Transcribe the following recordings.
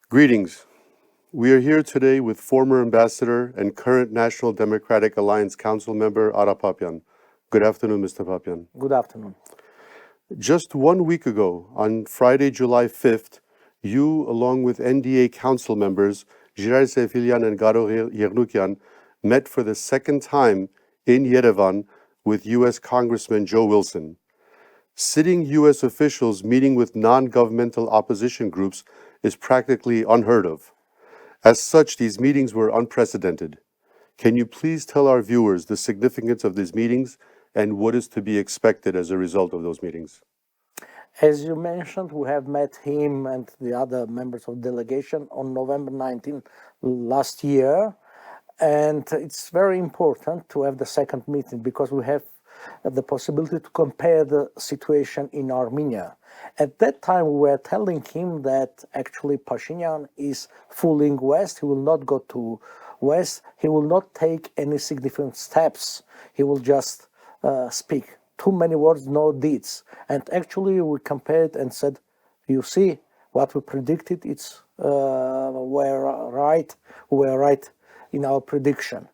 Greetings. We are here today with former ambassador and current National Democratic Alliance Council member Ara Papian. Good afternoon, Mr. Papian. Good afternoon. Just 1 week ago, on Friday, July 5th, you, along with NDA council members Giray Sefilian and Garo Yernukian, met for the second time in Yerevan with U.S. Congressman Joe Wilson. Sitting U.S. officials meeting with non-governmental opposition groups is practically unheard of. As such, these meetings were unprecedented. Can you please tell our viewers the significance of these meetings and what is to be expected as a result of those meetings? As you mentioned, we have met him and the other members of the delegation on November 19 last year. And it's very important to have the second meeting because we have the possibility to compare the situation in Armenia. At that time, we were telling him that actually Pashinyan is fooling West. He will not go to West. He will not take any significant steps. He will just speak. Too many words, no deeds. And actually, we compared and said, you see, what we predicted, we're right in our prediction.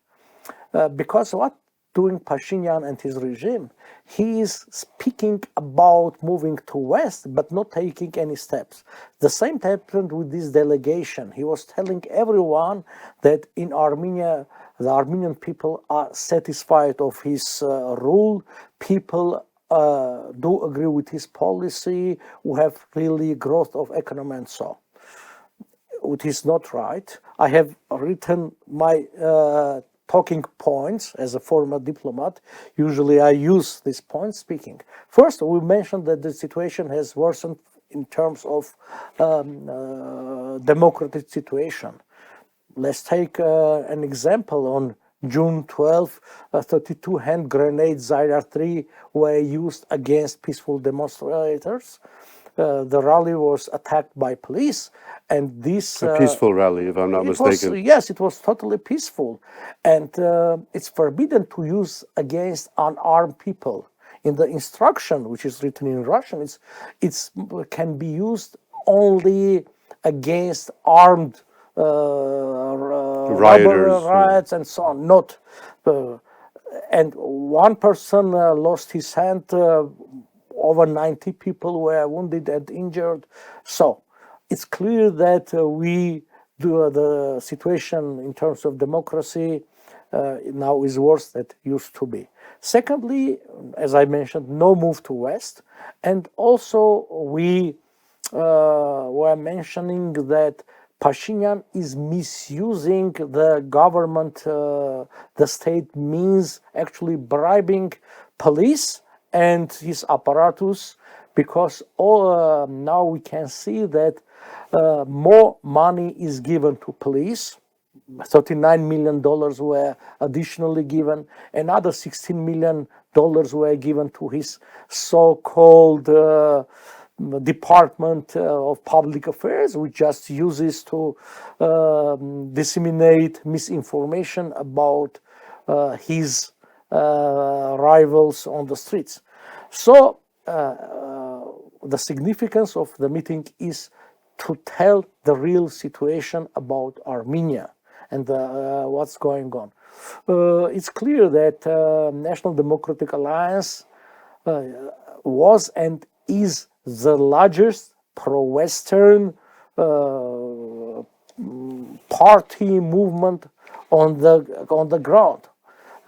Because what doing Pashinyan and his regime, he is speaking about moving to West, but not taking any steps. The same happened with this delegation. He was telling everyone that in Armenia, the Armenian people are satisfied of his rule. People do agree with his policy. We have really growth of economy and so on. It is not right. I have written my talking points as a former diplomat. Usually I use these points speaking. First, we mentioned that the situation has worsened in terms of democratic situation. Let's take an example. On June 12, 32 hand grenades Zayar-3 were used against peaceful demonstrators. The rally was attacked by police, and this A peaceful rally, if I'm not mistaken. Yes, it was totally peaceful, and it's forbidden to use against unarmed people. In the instruction, which is written in Russian, it can be used only against armed rioters, riots and so on. Not, and one person lost his hand. Over 90 people were wounded and injured. So it's clear that the situation in terms of democracy now is worse than it used to be. Secondly, as I mentioned, no move to West. And also we were mentioning that Pashinyan is misusing the government, the state means actually bribing police and his apparatus, because now we can see that more money is given to police. $39 million were additionally given. Another $16 million were given to his so-called Department of Public Affairs, which just uses to disseminate misinformation about his rivals on the streets. So the significance of the meeting is to tell the real situation about Armenia and what's going on. It's clear that National Democratic Alliance was and is the largest pro-Western party movement on the ground.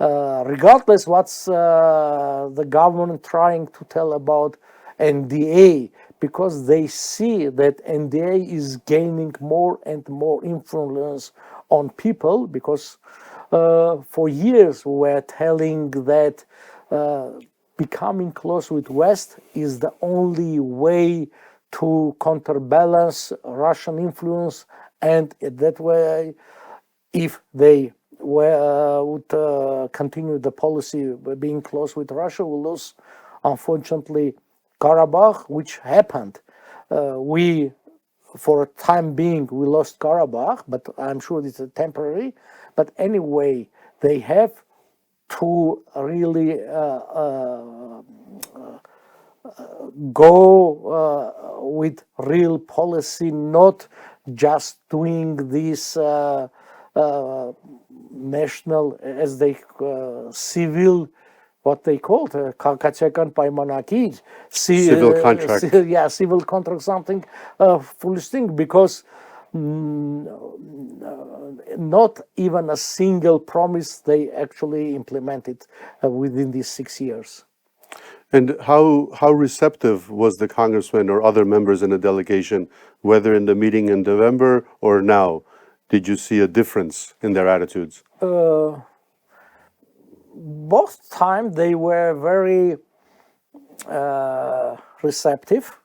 Regardless what's the government trying to tell about NDA, because they see that NDA is gaining more and more influence on people, because for years we were telling that becoming close with West is the only way to counterbalance Russian influence, and that way, if they would continue the policy by being close with Russia, will lose, unfortunately, Karabakh, which happened. For a time being, we lost Karabakh, but I'm sure it's temporary. But anyway, they have to really go with real policy, not just doing this national, as they civil, what they called քաղաքացիական պայմանագիր, Civil contract. Yeah, civil contract, something foolish thing, because not even a single promise they actually implemented within these 6 years. And how receptive was the congressman or other members in the delegation, whether in the meeting in November or now? Did you see a difference in their attitudes? Both times they were very receptive.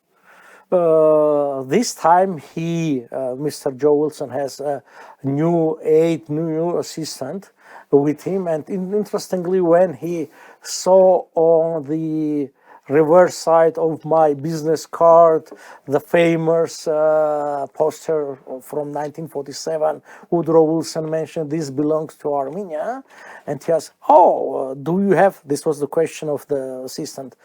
This time Mr. Joe Wilson has a new aide, new assistant with him, and interestingly, when he saw on the reverse side of my business card the famous poster from 1947, Woodrow Wilson mentioned this belongs to Armenia, and he asked, do you have, this was the question of the assistant,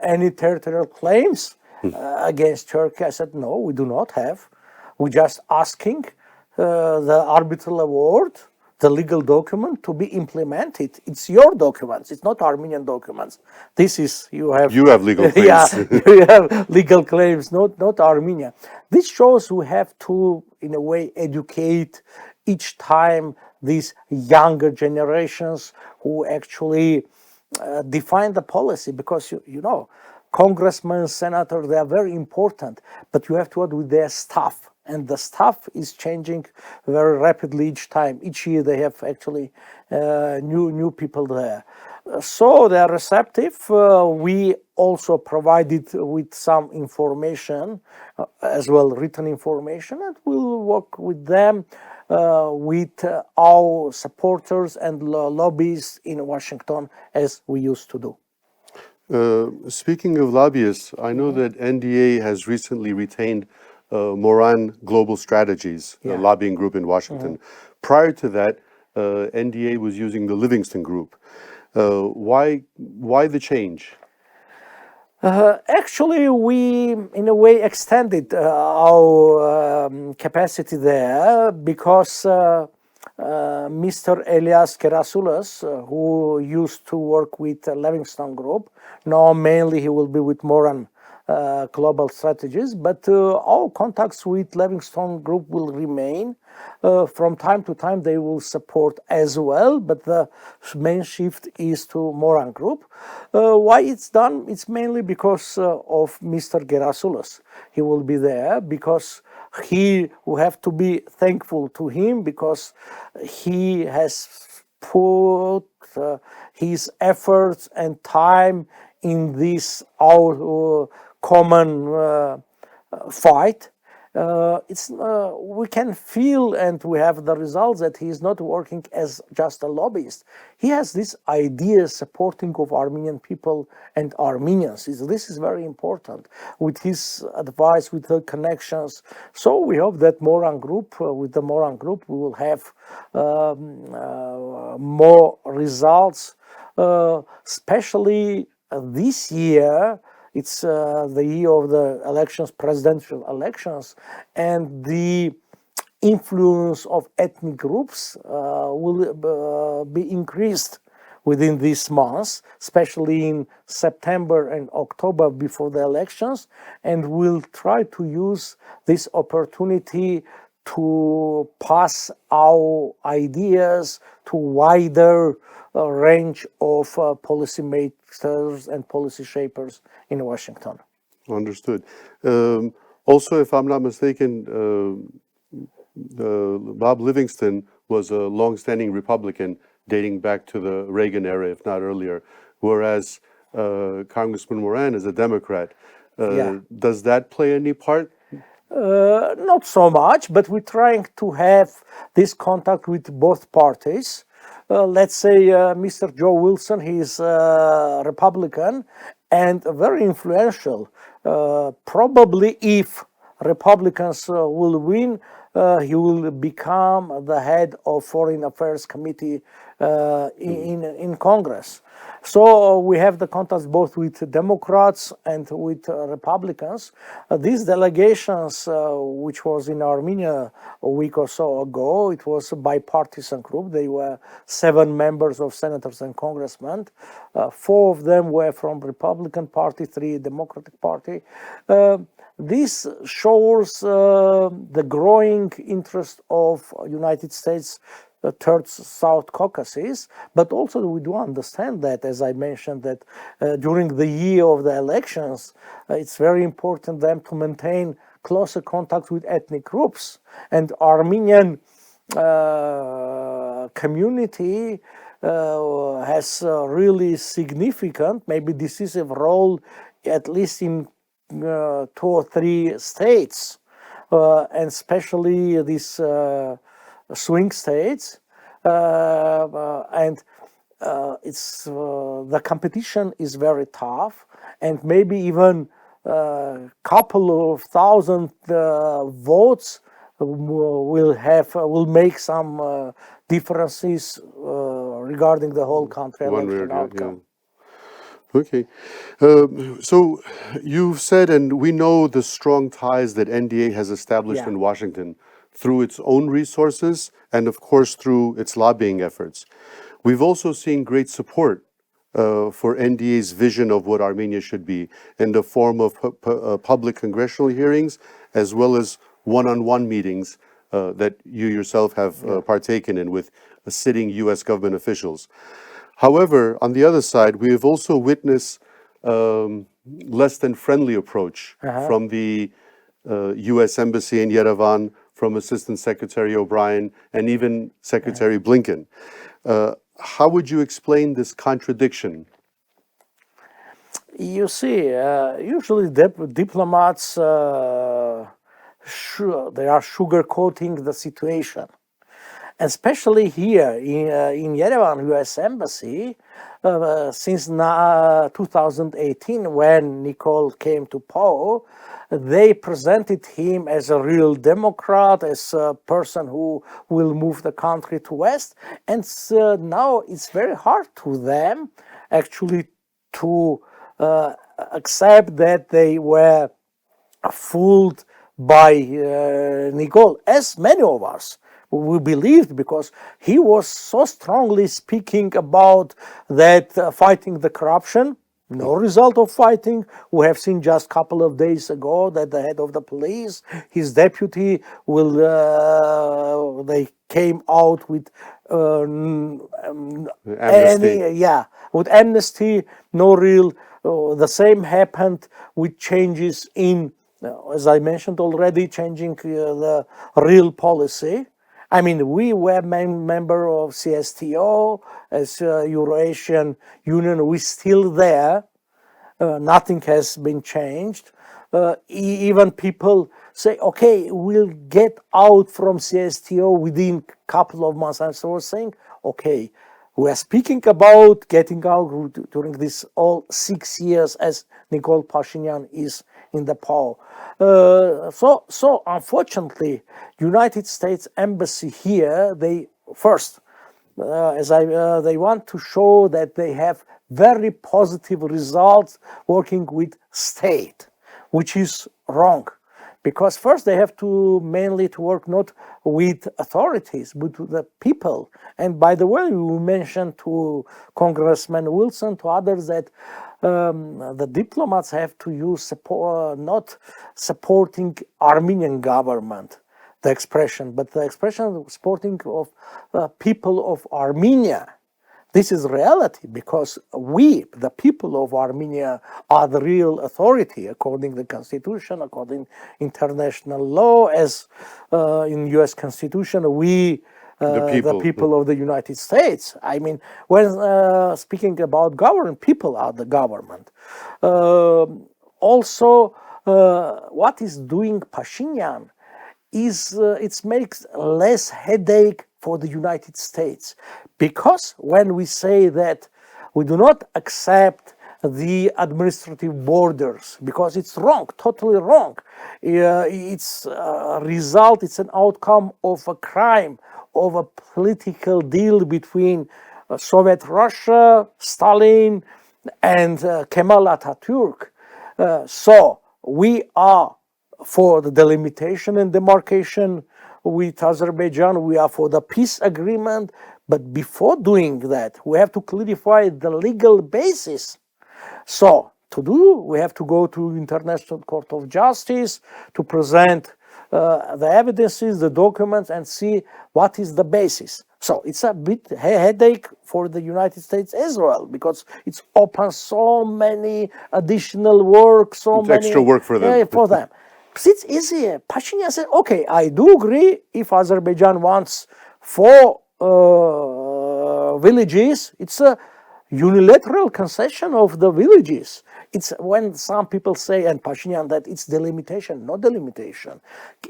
any territorial claims against Turkey? I said, no, we do not have. We're just asking the arbitral award, the legal document, to be implemented. It's your documents. It's not Armenian documents. This is, you have legal claims. Yeah, you have legal claims, not Armenia. This shows we have to, in a way, educate each time these younger generations who actually define the policy, because you know, congressmen, senators, they are very important, but you have to work with their staff. And the staff is changing very rapidly each time. Each year they have actually new people there. So they are receptive. We also provided with some information, as well written information, and we'll work with them, with our supporters and lobbyists in Washington, as we used to do. Speaking of lobbyists, I know that NDA has recently retained Moran Global Strategies, a lobbying group in Washington. Prior to that, NDA was using the Livingston Group. Why the change? Actually, we, in a way, extended our capacity there, because Mr. Elias Kerasulas, who used to work with Livingston Group, now mainly he will be with Moran Global Strategies, but our contacts with Livingston Group will remain. From time to time they will support as well, but the main shift is to Moran Group. Why it's done? It's mainly because of Mr. Gerasulas. He will be there, because we have to be thankful to him, because he has put his efforts and time in this our common fight. We can feel, and we have the results, that he is not working as just a lobbyist. He has this idea supporting of Armenian people and Armenians. This is very important, with his advice, with the connections. So we hope that Moran Group, with the Moran Group, we will have more results, especially this year. It's the year of the elections, presidential elections, and the influence of ethnic groups will be increased within these months, especially in September and October before the elections, and we'll try to use this opportunity to pass our ideas to wider range of policymakers and policy shapers in Washington. Understood. Also, if I'm not mistaken, Bob Livingston was a long-standing Republican dating back to the Reagan era, if not earlier, whereas Congressman Moran is a Democrat. Does that play any part? Not so much, but we're trying to have this contact with both parties. Let's say Mr. Joe Wilson, he's a Republican and very influential. Probably if Republicans will win, he will become the head of Foreign Affairs Committee in Congress. So we have the contacts both with Democrats and with Republicans. These delegations, which was in Armenia a week or so ago, it was a bipartisan group. They were 7 members of senators and congressmen. 4 of them were from Republican Party, 3 Democratic Party. This shows the growing interest of United States towards South Caucasus, but also we do understand that, as I mentioned, that during the year of the elections, it's very important them to maintain closer contact with ethnic groups, and Armenian community has a really significant, maybe decisive role, at least in 2 or 3 states, and especially these swing states, and it's the competition is very tough, and maybe even couple of thousand votes will make some differences regarding the whole country election outcome. Yeah. Okay, so you've said, and we know the strong ties that NDA has established in Washington through its own resources and, of course, through its lobbying efforts. We've also seen great support for NDA's vision of what Armenia should be in the form of public congressional hearings, as well as one-on-one meetings that you yourself have partaken in with sitting U.S. government officials. However, on the other side, we have also witnessed less than friendly approach from the U.S. Embassy in Yerevan, from Assistant Secretary O'Brien, and even Secretary Blinken. How would you explain this contradiction? You see, usually diplomats, they are sugarcoating the situation. Especially here in Yerevan, U.S. Embassy, since 2018, when Nicole came to power, they presented him as a real Democrat, as a person who will move the country to West. And so now it's very hard to them actually to accept that they were fooled by Nicole, as many of us. We believed, because he was so strongly speaking about that fighting the corruption. No result of fighting. We have seen just a couple of days ago that the head of the police, his deputy, they came out with amnesty. With amnesty. No real. The same happened with changes in, as I mentioned already, changing the real policy. I mean, we were member of CSTO, as Eurasian Union. We're still there. Nothing has been changed. Even people say, okay, we'll get out from CSTO within a couple of months. And so I was saying, okay, we are speaking about getting out during this all 6 years as Nikol Pashinyan is in the power. So unfortunately, United States Embassy here, they first, they want to show that they have very positive results working with state, which is wrong. Because first they have to mainly to work not with authorities, but with the people. And by the way, we mentioned to Congressman Wilson, to others, that the diplomats have to use support, not supporting Armenian government, the expression, but the expression supporting of people of Armenia. This is reality, because we, the people of Armenia, are the real authority according to the Constitution, according to international law. As in U.S. Constitution, we, the people of the United States. I mean, when speaking about government, people are the government. Also, what is doing Pashinyan is it makes less headache for the United States, because when we say that we do not accept the administrative borders, because it's wrong, totally wrong. It's a result, it's an outcome of a crime, of a political deal between Soviet Russia, Stalin, and Kemal Atatürk. So we are for the delimitation and demarcation with Azerbaijan. We are for the peace agreement. But before doing that, we have to clarify the legal basis. So to do, we have to go to International Court of Justice to present the evidences, the documents, and see what is the basis. So it's a bit headache for the United States as well, because it's open so many additional work, so many extra work for them. For them. But it's easier. Pashinyan said, okay, I do agree if Azerbaijan wants 4 villages, it's a unilateral concession of the villages. It's when some people say, and Pashinyan, that it's delimitation, not delimitation.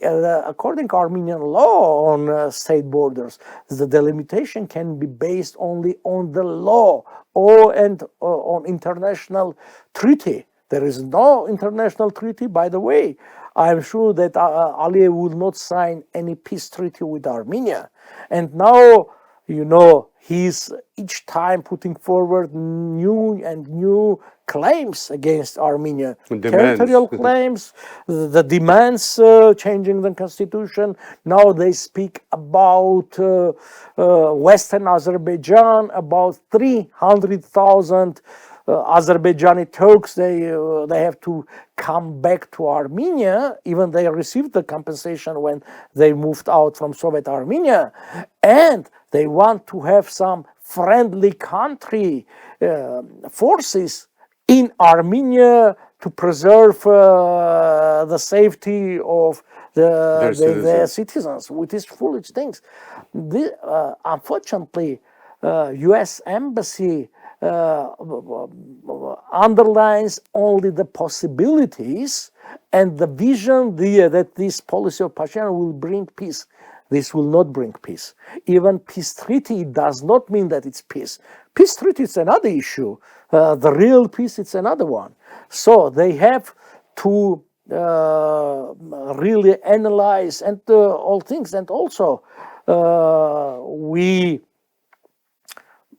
According to Armenian law on state borders, the delimitation can be based only on the law or on international treaty. There is no international treaty, by the way. I'm sure that Aliyev will not sign any peace treaty with Armenia. And now, he's each time putting forward new and new claims against Armenia. Territorial claims, the demands changing the constitution. Now they speak about Western Azerbaijan, about 300,000 Azerbaijani Turks, they have to come back to Armenia. Even they received the compensation when they moved out from Soviet Armenia. And they want to have some friendly country forces in Armenia to preserve the safety of their citizens, which is foolish things. Unfortunately, U.S. Embassy underlines only the possibilities and the vision that this policy of Pashinyan will bring peace. This will not bring peace. Even peace treaty does not mean that it's peace. Peace treaty is another issue. The real peace is another one. So they have to really analyze and all things. And also we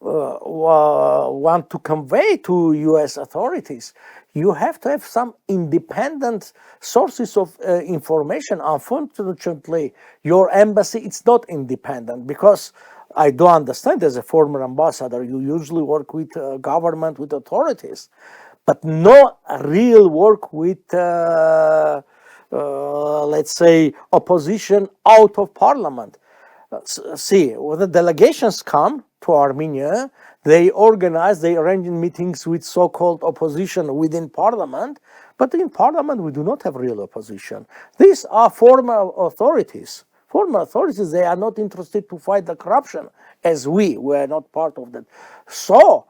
want to convey to U.S. authorities, you have to have some independent sources of information. Unfortunately, your embassy, it's not independent, because I do understand, as a former ambassador, you usually work with government, with authorities, but no real work with, let's say, opposition out of parliament. See, when the delegations come to Armenia, they arrange meetings with so-called opposition within parliament, but in parliament we do not have real opposition. These are former authorities. Former authorities, they are not interested to fight the corruption, as we are not part of that. So,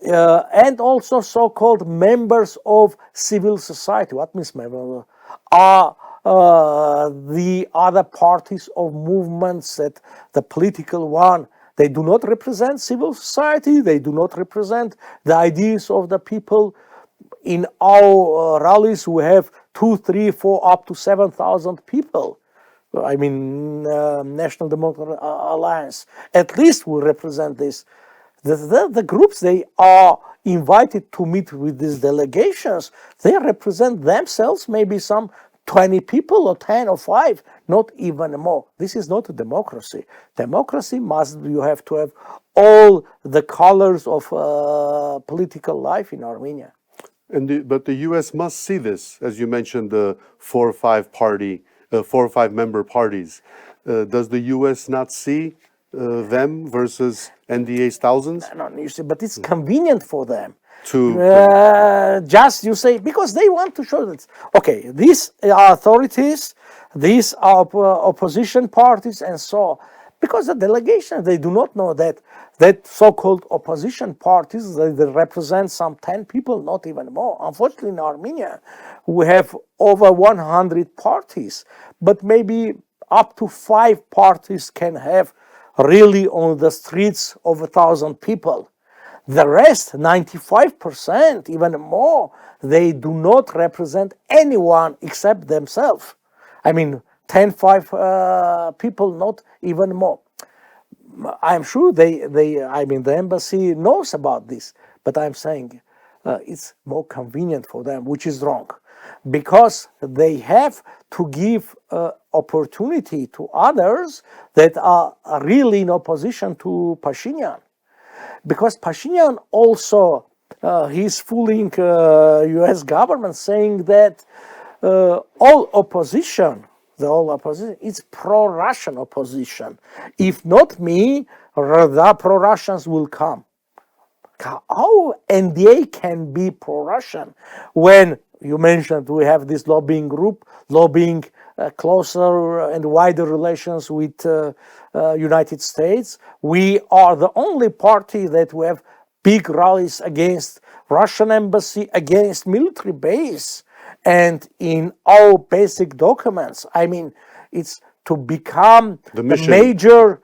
and also so-called members of civil society. What means members? Are the other parties of movements, that the political one, they do not represent civil society, they do not represent the ideas of the people. In our rallies, we have 2, 3, 4, up to 7,000 people. I mean, National Democratic Alliance, at least will represent this. The groups, they are invited to meet with these delegations. They represent themselves, maybe some 20 people or 10 or 5, not even more. This is not a democracy. Democracy you have to have all the colors of political life in Armenia. But the U.S. must see this, as you mentioned, the 4 or 5 member parties. Does the U.S. not see them versus NDA's thousands? No, you see, but it's convenient for them. Just you say, because they want to show that, okay, these are authorities, these are opposition parties, and so, because the delegation, they do not know that so-called opposition parties, they represent some 10 people, not even more. Unfortunately, in Armenia, we have over 100 parties, but maybe up to 5 parties can have really on the streets over 1,000 people. The rest, 95%, even more, they do not represent anyone except themselves. I mean, 5 people, not even more. I'm sure the embassy knows about this, but I'm saying it's more convenient for them, which is wrong, because they have to give opportunity to others that are really in opposition to Pashinyan. Because Pashinyan also, he's fooling US government, saying that all opposition is pro-Russian opposition. If not me, the pro-Russians will come. How NDA can be pro-Russian when you mentioned we have this lobbying group, lobbying closer and wider relations with United States? We are the only party that we have big rallies against Russian embassy, against military base. And in our basic documents, I mean, it's to become the major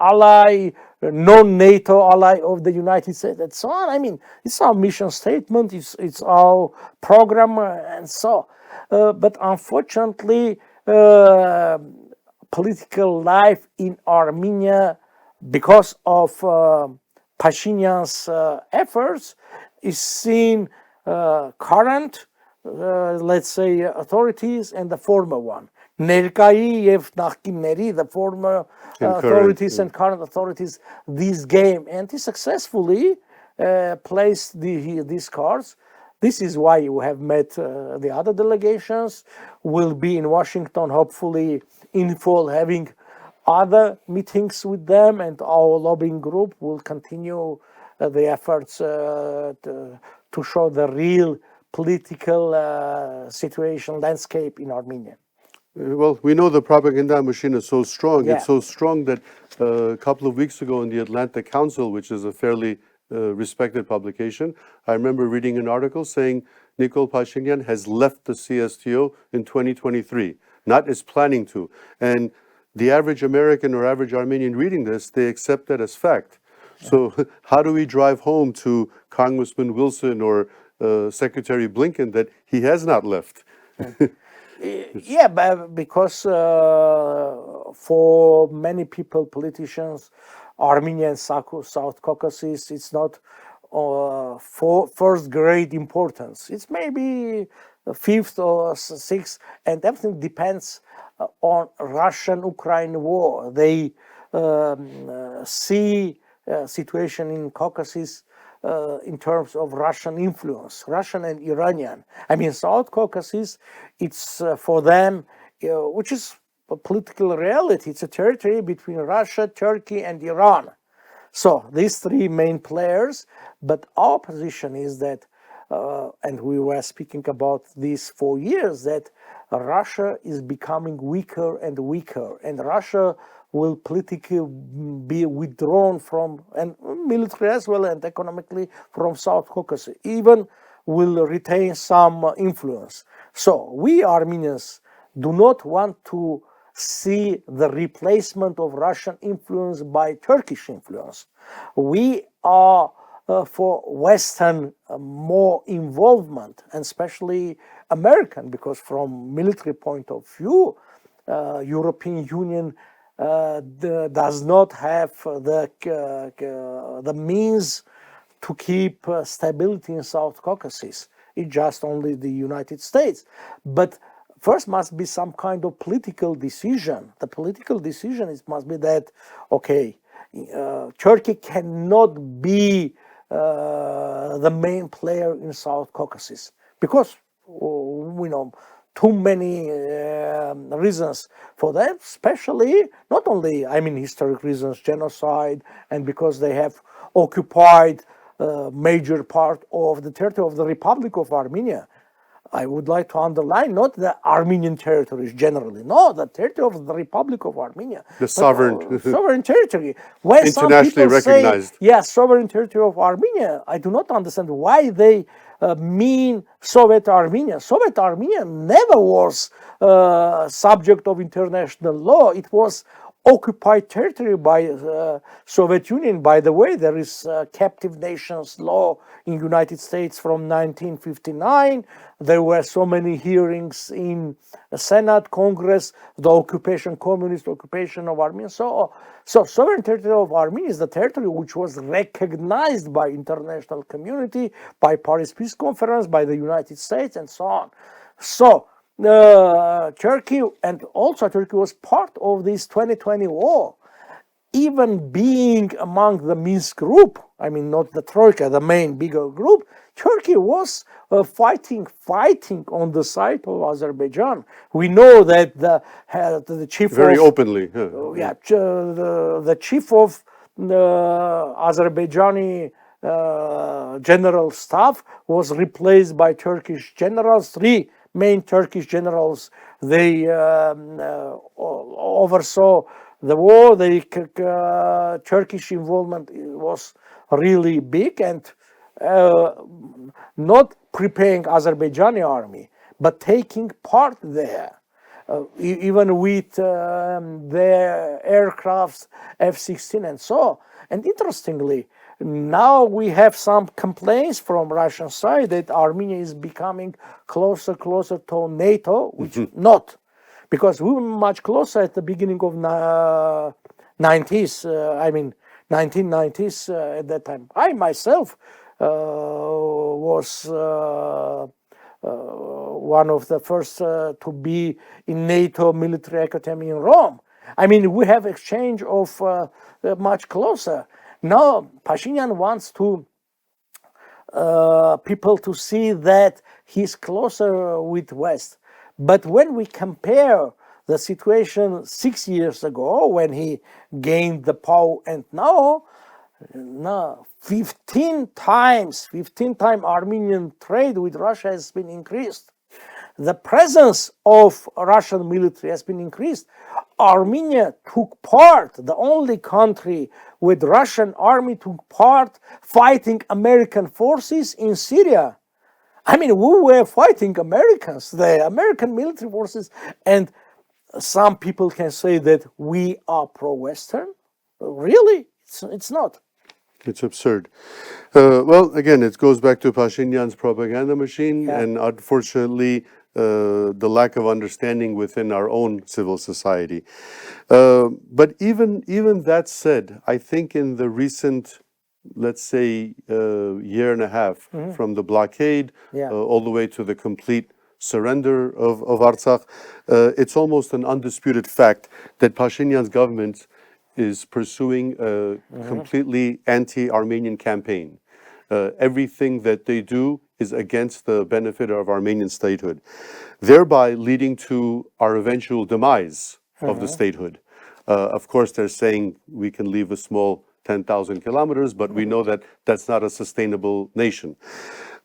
ally, non-NATO ally of the United States, and so on. I mean, it's our mission statement, it's our program, and so. But unfortunately, political life in Armenia, because of Pashinyan's efforts, is seen current, let's say, authorities and the former one. Ներկայի եւ նախկինների, the former authorities and current authorities, this game, and he successfully placed these cards. This is why you have met the other delegations. Will be in Washington, hopefully in fall, having other meetings with them, and our lobbying group will continue the efforts to show the real political situation landscape in Armenia. Well, we know the propaganda machine is so strong. Yeah. It's so strong that a couple of weeks ago in the Atlantic Council, which is a fairly respected publication, I remember reading an article saying Nikol Pashinyan has left the CSTO in 2023, not is planning to. And the average American or average Armenian reading this, they accept that as fact. Yeah. So how do we drive home to Congressman Wilson or Secretary Blinken that he has not left? Yeah, but because for many people, politicians, Armenia and South Caucasus, it's not for first-grade importance. It's maybe fifth or sixth, and everything depends on Russian-Ukraine war. They see situation in Caucasus in terms of Russian influence, Russian and Iranian. I mean, South Caucasus, it's for them, which is a political reality. It's a territory between Russia, Turkey, and Iran. So these three main players. But our position is that, and we were speaking about this for years, that Russia is becoming weaker and weaker, and Russia will politically be withdrawn from, and military as well, and economically from South Caucasus, even will retain some influence. So we Armenians do not want to see the replacement of Russian influence by Turkish influence. We are for Western more involvement, and especially American, because from military point of view, European Union does not have the means to keep stability in South Caucasus. It's just only the United States. But first must be some kind of political decision. The political decision must be that, okay, Turkey cannot be the main player in South Caucasus, because we know too many reasons for that, especially not only, I mean, historic reasons, genocide, and because they have occupied a major part of the territory of the Republic of Armenia. I would like to underline not the Armenian territories generally, no, the territory of the Republic of Armenia. The sovereign territory. When internationally recognized. Say, sovereign territory of Armenia, I do not understand why they mean Soviet Armenia. Soviet Armenia never was subject of international law. It was occupied territory by Soviet Union. By the way, there is captive nations law in United States from 1959. There were so many hearings in the Senate, Congress, the occupation, communist occupation of Armenia. So sovereign territory of Armenia is the territory which was recognized by international community, by Paris Peace Conference, by the United States, and so on. So Turkey, and also Turkey was part of this 2020 war, even being among the Minsk group. I mean, not the Troika, the main bigger group. Turkey was fighting on the side of Azerbaijan. We know that the chief very of, openly. yeah, the chief of Azerbaijani general staff was replaced by Turkish generals. Three main Turkish generals, they oversaw the war. The Turkish involvement was really big, and not preparing Azerbaijani army, but taking part there, even with their aircrafts, F-16 and so. And interestingly, now we have some complaints from Russian side that Armenia is becoming closer to NATO, which not, because we were much closer at the beginning of 90s. I mean, 1990s at that time. I myself was one of the first to be in NATO military academy in Rome. I mean, we have exchange of much closer. Now, Pashinyan wants to people to see that he's closer with West. But when we compare the situation 6 years ago, when he gained the power, and now 15 times Armenian trade with Russia has been increased. The presence of Russian military has been increased. Armenia took part, the only country with Russian army took part fighting American forces in Syria. I mean, we were fighting Americans, the American military forces, and some people can say that we are pro-Western. Really? It's not. It's absurd. Well, again, it goes back to Pashinyan's propaganda machine, and unfortunately, the lack of understanding within our own civil society. But even that said, I think in the recent, let's say, year and a half, from the blockade all the way to the complete surrender of Artsakh, it's almost an undisputed fact that Pashinyan's government is pursuing a completely anti-Armenian campaign. Everything that they do is against the benefit of Armenian statehood, thereby leading to our eventual demise of the statehood. Of course, they're saying we can leave a small 10,000 kilometers, but we know that that's not a sustainable nation.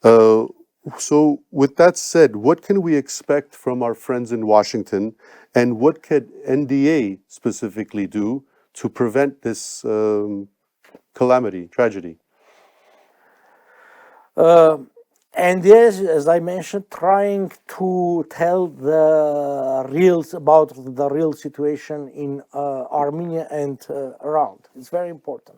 So with that said, what can we expect from our friends in Washington, and what could NDA specifically do to prevent this calamity, tragedy? And yes, as I mentioned, trying to tell the about the real situation in Armenia and around. It's very important.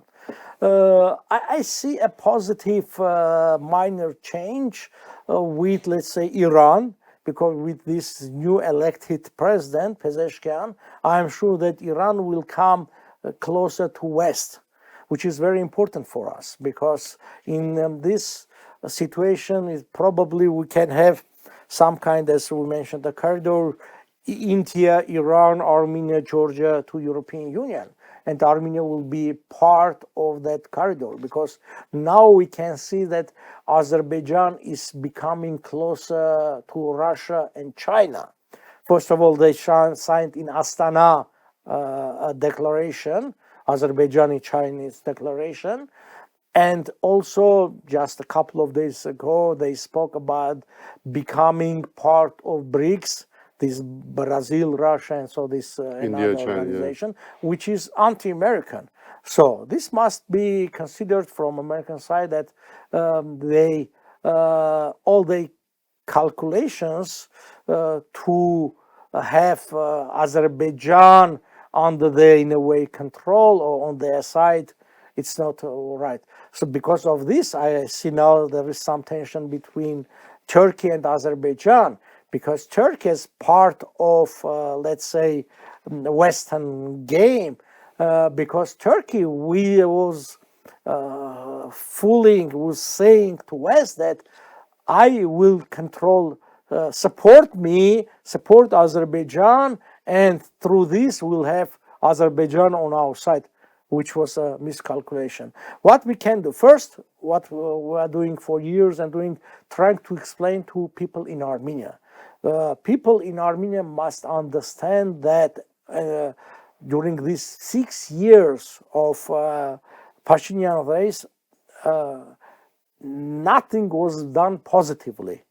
I see a positive minor change with, let's say, Iran, because with this new elected president, Pezeshkian, I am sure that Iran will come closer to West, which is very important for us, because in this situation, probably we can have some kind, as we mentioned, the corridor, India, Iran, Armenia, Georgia to European Union. And Armenia will be part of that corridor, because now we can see that Azerbaijan is becoming closer to Russia and China. First of all, they signed in Astana a declaration, Azerbaijani-Chinese declaration. And also, just a couple of days ago, they spoke about becoming part of BRICS, this Brazil, Russia, and so this another organization, which is anti-American. So this must be considered from American side that they all the calculations to have Azerbaijan under their, in a way, control or on their side, it's not right. So because of this, I see now there is some tension between Turkey and Azerbaijan, because Turkey is part of, let's say, the Western game, because Turkey was saying to West that I will control, support Azerbaijan, and through this we'll have Azerbaijan on our side, which was a miscalculation. What we can do first, what we are doing for years and trying to explain to people in Armenia. People in Armenia must understand that during these 6 years of Pashinyan race, nothing was done positively.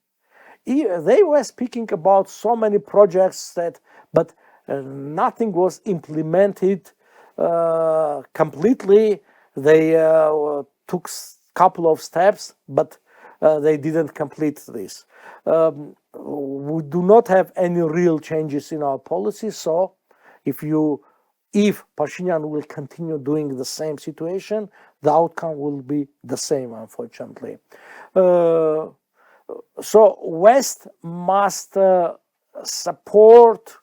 They were speaking about so many projects but nothing was implemented completely. They took a couple of steps, but they didn't complete this. We do not have any real changes in our policy. So if Pashinyan will continue doing the same situation, the outcome will be the same, unfortunately. So West must support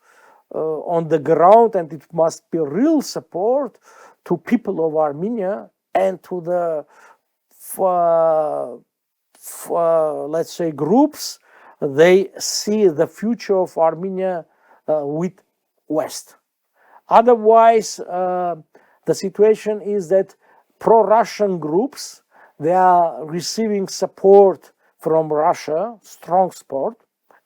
on the ground, and it must be real support to people of Armenia and to the, let's say, groups. They see the future of Armenia with West. Otherwise, the situation is that pro-Russian groups, they are receiving support from Russia, strong support.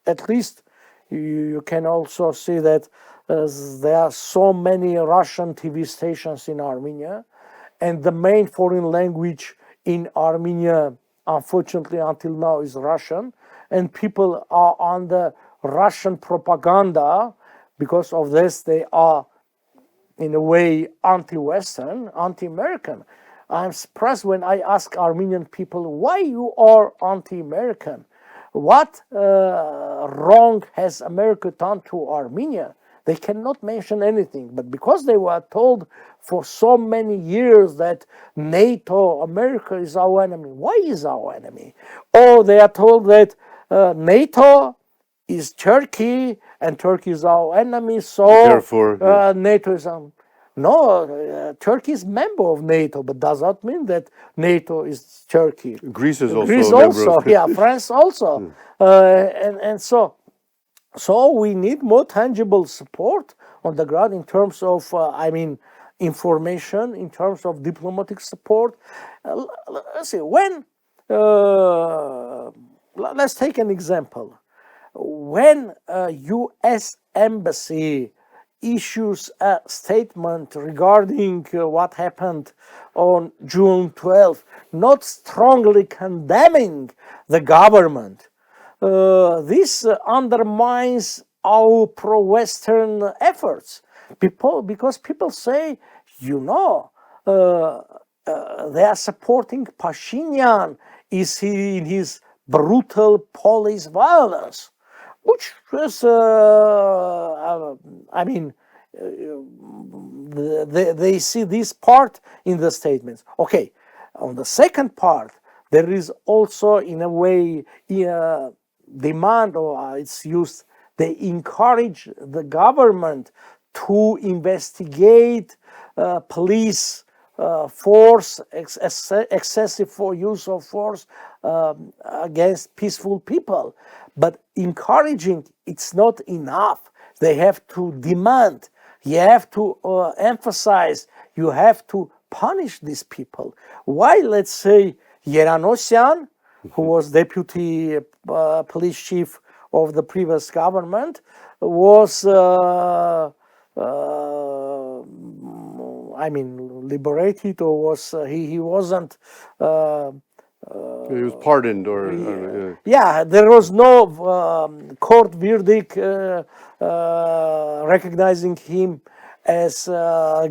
At least you can also see that there are so many Russian TV stations in Armenia, and the main foreign language in Armenia, unfortunately, until now is Russian, and people are under Russian propaganda. Because of this, they are, in a way, anti-Western, anti-American. I'm surprised when I ask Armenian people, why you are anti-American? What wrong has America done to Armenia? They cannot mention anything, but because they were told for so many years that NATO, America is our enemy. Why is our enemy? Or they are told that NATO is Turkey and Turkey is our enemy, so therefore, NATO is no, Turkey is member of NATO, but does not mean that NATO is Turkey. Greece is also Greece a member also, yeah, France also. And so we need more tangible support on the ground in terms of, information, in terms of diplomatic support. Let's see, let's take an example. When U.S. Embassy issues a statement regarding what happened on June 12th, not strongly condemning the government, this undermines our pro-Western efforts. Because people say, they are supporting Pashinyan in his brutal police violence, which is, they see this part in the statements. Okay, on the second part, there is also, in a way, demand, or it's used, they encourage the government to investigate police force, excessive use of force against peaceful people. But encouraging, it's not enough. They have to demand, you have to emphasize, you have to punish these people. Why, let's say, Yeranosian, who was deputy police chief of the previous government, was liberated, or was he wasn't he was pardoned, or yeah, there was no court verdict recognizing him as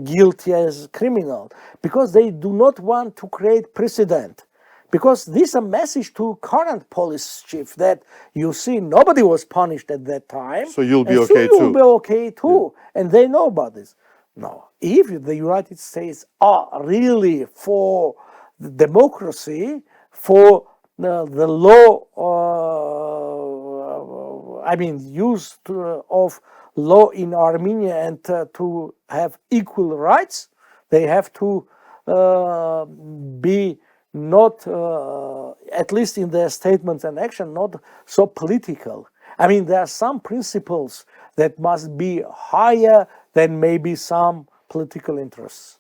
guilty as criminal, because they do not want to create precedent. Because this is a message to current police chief that, you see, nobody was punished at that time. So you'll be okay too. You'll be okay too. Yeah. And they know about this. No. If the United States are really for democracy, for the law, use of law in Armenia and to have equal rights, they have to be not, at least in their statements and action, not so political. I mean, there are some principles that must be higher than maybe some political interests.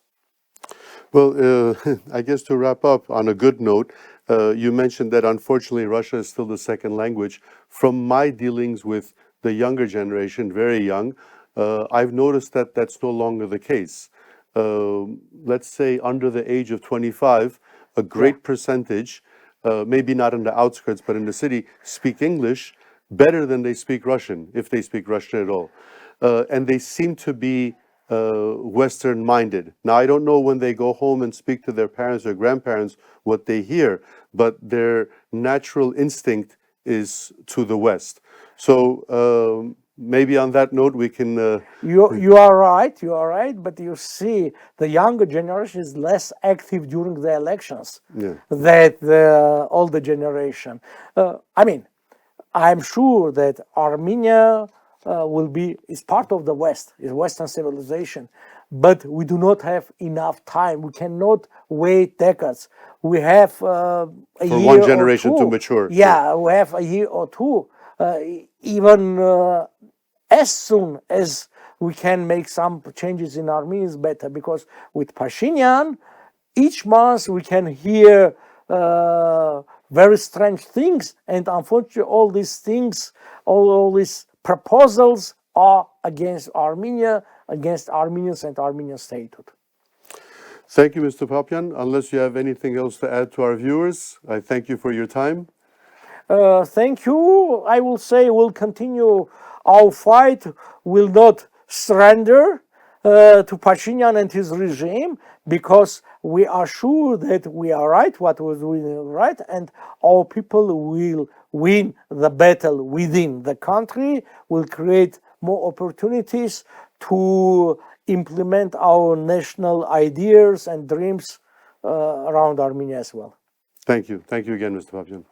Well, I guess to wrap up on a good note, you mentioned that unfortunately Russia is still the second language. From my dealings with the younger generation, very young, I've noticed that that's no longer the case. Let's say under the age of 25, a great percentage, maybe not in the outskirts, but in the city, speak English better than they speak Russian, if they speak Russian at all. And they seem to be Western minded. Now, I don't know when they go home and speak to their parents or grandparents what they hear, but their natural instinct is to the West. So maybe on that note, we can. You are right, but you see, the younger generation is less active during the elections than the older generation. I'm sure that Armenia is part of the West, is Western civilization, but we do not have enough time. We cannot wait decades. We have a year for one generation or two to mature. Yeah, we have a year or two. Even as soon as we can make some changes in Armenia is better, because with Pashinyan, each month we can hear very strange things, and unfortunately all these things, all these proposals are against Armenia, against Armenians and Armenian statehood. Thank you, Mr. Papian. Unless you have anything else to add to our viewers, I thank you for your time. Thank you. I will say we'll continue our fight, will not surrender to Pashinyan and his regime, because we are sure that we are right, what was right, and our people will win the battle within the country, will create more opportunities to implement our national ideas and dreams around Armenia as well. Thank you. Thank you again, Mr. Papian.